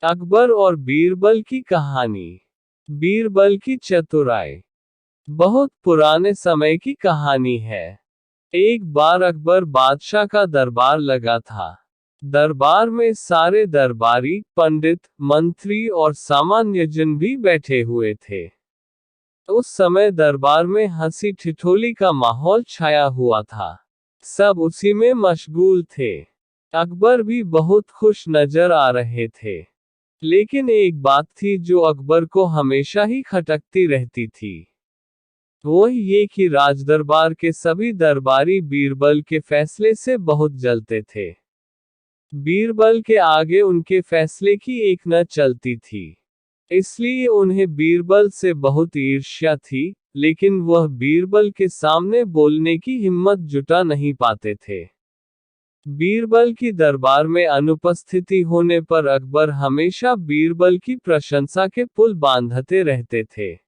अकबर और बीरबल की कहानी। बीरबल की चतुराई। बहुत पुराने समय की कहानी है। एक बार अकबर बादशाह का दरबार लगा था। दरबार में सारे दरबारी, पंडित, मंत्री और सामान्य जन भी बैठे हुए थे। उस समय दरबार में हंसी ठिठोली का माहौल छाया हुआ था। सब उसी में मशगूल थे। अकबर भी बहुत खुश नजर आ रहे थे। लेकिन एक बात थी जो अकबर को हमेशा ही खटकती रहती थी। वो ये कि राजदरबार के सभी दरबारी बीरबल के फैसले से बहुत जलते थे। बीरबल के आगे उनके फैसले की एक न चलती थी। इसलिए उन्हें बीरबल से बहुत ईर्ष्या थी, लेकिन वह बीरबल के सामने बोलने की हिम्मत जुटा नहीं पाते थे। बीरबल की दरबार में अनुपस्थिति होने पर अकबर हमेशा बीरबल की प्रशंसा के पुल बांधते रहते थे।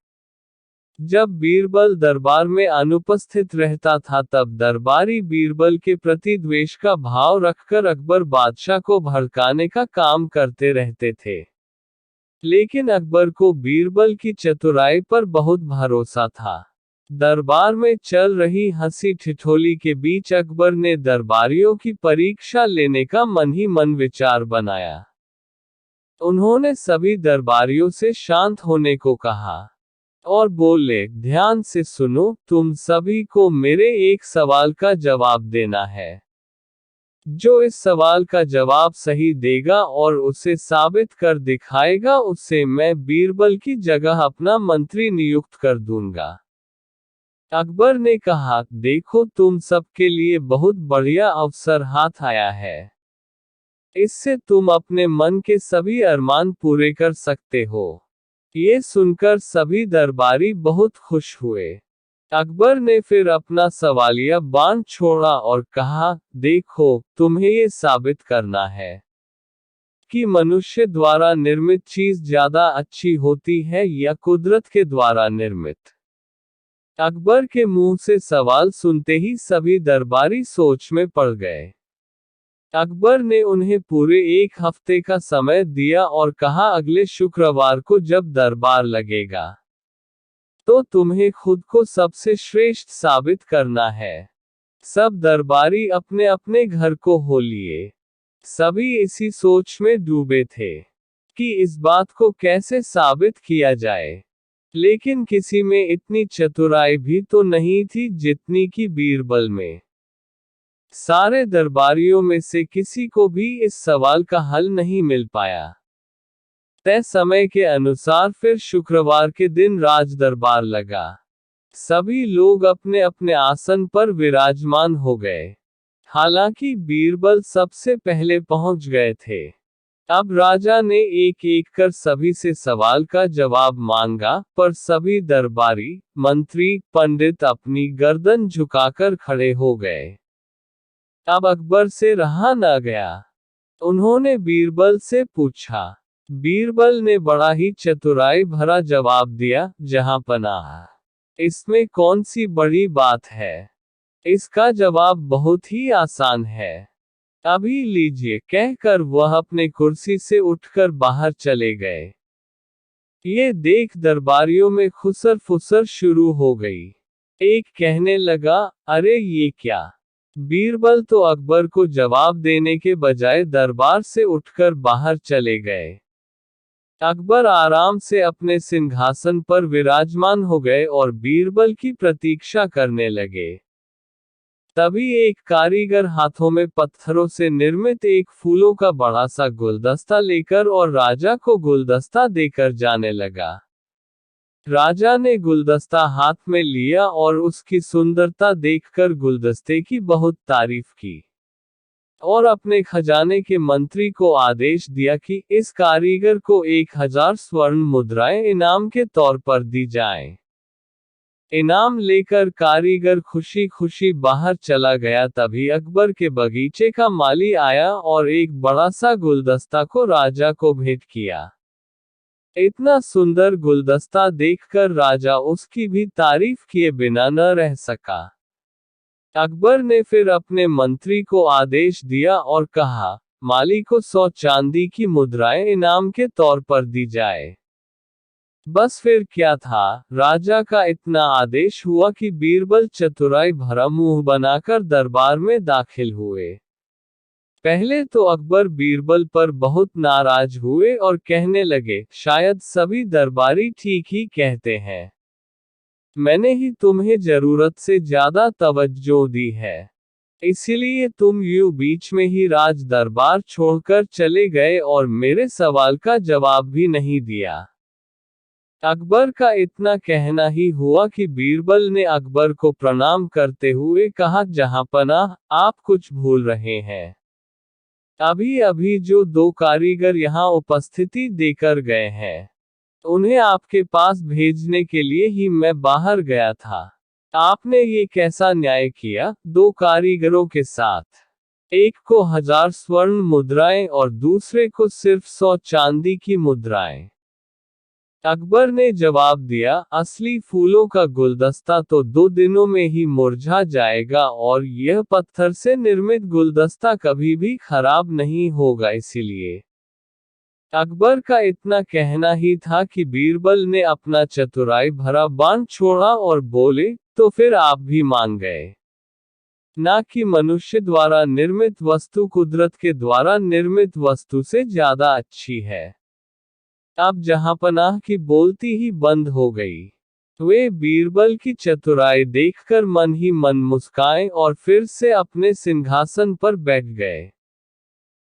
जब बीरबल दरबार में अनुपस्थित रहता था तब दरबारी बीरबल के प्रति द्वेष का भाव रखकर अकबर बादशाह को भड़काने का काम करते रहते थे। लेकिन अकबर को बीरबल की चतुराई पर बहुत भरोसा था। दरबार में चल रही हंसी ठिठोली के बीच अकबर ने दरबारियों की परीक्षा लेने का मन ही मन विचार बनाया। उन्होंने सभी दरबारियों से शांत होने को कहा और बोले, ध्यान से सुनो, तुम सभी को मेरे एक सवाल का जवाब देना है। जो इस सवाल का जवाब सही देगा और उसे साबित कर दिखाएगा, उससे मैं बीरबल की जगह अपना मंत्री नियुक्त कर दूंगा। अकबर ने कहा, देखो, तुम सबके लिए बहुत बढ़िया अवसर हाथ आया है। इससे तुम अपने मन के सभी अरमान पूरे कर सकते हो। ये सुनकर सभी दरबारी बहुत खुश हुए। अकबर ने फिर अपना सवालिया बाण छोड़ा और कहा, देखो, तुम्हें ये साबित करना है कि मनुष्य द्वारा निर्मित चीज ज्यादा अच्छी होती है या कुदरत के द्वारा निर्मित। अकबर के मुंह से सवाल सुनते ही सभी दरबारी सोच में पड़ गए। अकबर ने उन्हें पूरे एक हफ्ते का समय दिया और कहा, अगले शुक्रवार को जब दरबार लगेगा तो तुम्हें खुद को सबसे श्रेष्ठ साबित करना है। सब दरबारी अपने अपने घर को हो लिए। सभी इसी सोच में डूबे थे कि इस बात को कैसे साबित किया जाए। लेकिन किसी में इतनी चतुराई भी तो नहीं थी जितनी कि बीरबल में। सारे दरबारियों में से किसी को भी इस सवाल का हल नहीं मिल पाया। तय समय के अनुसार फिर शुक्रवार के दिन राजदरबार लगा। सभी लोग अपने अपने आसन पर विराजमान हो गए। हालांकि बीरबल सबसे पहले पहुंच गए थे। अब राजा ने एक एक कर सभी से सवाल का जवाब मांगा, पर सभी दरबारी, मंत्री, पंडित अपनी गर्दन झुकाकर खड़े हो गए। अब अकबर से रहा न गया। उन्होंने बीरबल से पूछा। बीरबल ने बड़ा ही चतुराई भरा जवाब दिया, जहां पनाह। इसमें कौन सी बड़ी बात है? इसका जवाब बहुत ही आसान है। अभी लीजिए, कहकर वह अपने कुर्सी से उठकर बाहर चले गए। ये देख दरबारियों में खुसर फुसर शुरू हो गई। एक कहने लगा, अरे ये क्या? बीरबल तो अकबर को जवाब देने के बजाय दरबार से उठकर बाहर चले गए। अकबर आराम से अपने सिंहासन पर विराजमान हो गए और बीरबल की प्रतीक्षा करने लगे। तभी एक कारीगर हाथों में पत्थरों से निर्मित एक फूलों का बड़ा सा गुलदस्ता लेकर और राजा को गुलदस्ता देकर जाने लगा। राजा ने गुलदस्ता हाथ में लिया और उसकी सुंदरता देखकर गुलदस्ते की बहुत तारीफ की और अपने खजाने के मंत्री को आदेश दिया कि इस कारीगर को 1000 स्वर्ण मुद्राएं इनाम के तौर पर दी जाएं। इनाम लेकर कारीगर खुशी खुशी बाहर चला गया। तभी अकबर के बगीचे का माली आया और एक बड़ा सा गुलदस्ता को राजा को भेंट किया। इतना सुंदर गुलदस्ता देखकर राजा उसकी भी तारीफ किए बिना न रह सका। अकबर ने फिर अपने मंत्री को आदेश दिया और कहा, माली को 100 चांदी की मुद्राएं इनाम के तौर पर दी जाए। बस फिर क्या था, राजा का इतना आदेश हुआ कि बीरबल चतुराई भरा मुंह बनाकर दरबार में दाखिल हुए। पहले तो अकबर बीरबल पर बहुत नाराज हुए और कहने लगे, शायद सभी दरबारी ठीक ही कहते हैं। मैंने ही तुम्हें जरूरत से ज्यादा तवज्जो दी है, इसीलिए तुम यूं बीच में ही राज दरबार छोड़कर चले गए और मेरे सवाल का जवाब भी नहीं दिया। अकबर का इतना कहना ही हुआ कि बीरबल ने अकबर को प्रणाम करते हुए कहा, जहांपनाह, आप कुछ भूल रहे हैं। अभी अभी जो 2 कारीगर यहाँ उपस्थिति देकर गए हैं, उन्हें आपके पास भेजने के लिए ही मैं बाहर गया था। आपने ये कैसा न्याय किया, 2 कारीगरों के साथ? एक को 1000 स्वर्ण मुद्राएं और दूसरे को सिर्फ 100 चांदी की मुद्राएं। अकबर ने जवाब दिया, असली फूलों का गुलदस्ता तो 2 दिनों में ही मुरझा जाएगा और यह पत्थर से निर्मित गुलदस्ता कभी भी खराब नहीं होगा। इसीलिए अकबर का इतना कहना ही था कि बीरबल ने अपना चतुराई भरा बाण छोड़ा और बोले, तो फिर आप भी मान गए ना कि मनुष्य द्वारा निर्मित वस्तु कुदरत के द्वारा निर्मित वस्तु से ज्यादा अच्छी है। अब जहांपनाह की बोलती ही बंद हो गई। वे बीरबल की चतुराई देखकर मन ही मन मुस्काए और फिर से अपने सिंहासन पर बैठ गए।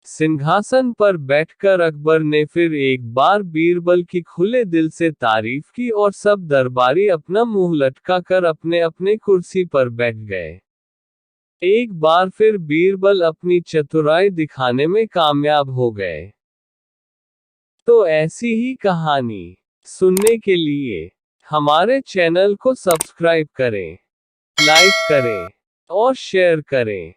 सिंहासन पर बैठकर अकबर ने फिर एक बार बीरबल की खुले दिल से तारीफ की और सब दरबारी अपना मुंह लटका कर अपने अपने कुर्सी पर बैठ गए। एक बार फिर बीरबल अपनी चतुराई दिखाने में कामयाब हो गए। तो ऐसी ही कहानी सुनने के लिए हमारे चैनल को सब्सक्राइब करें, लाइक करें और शेयर करें।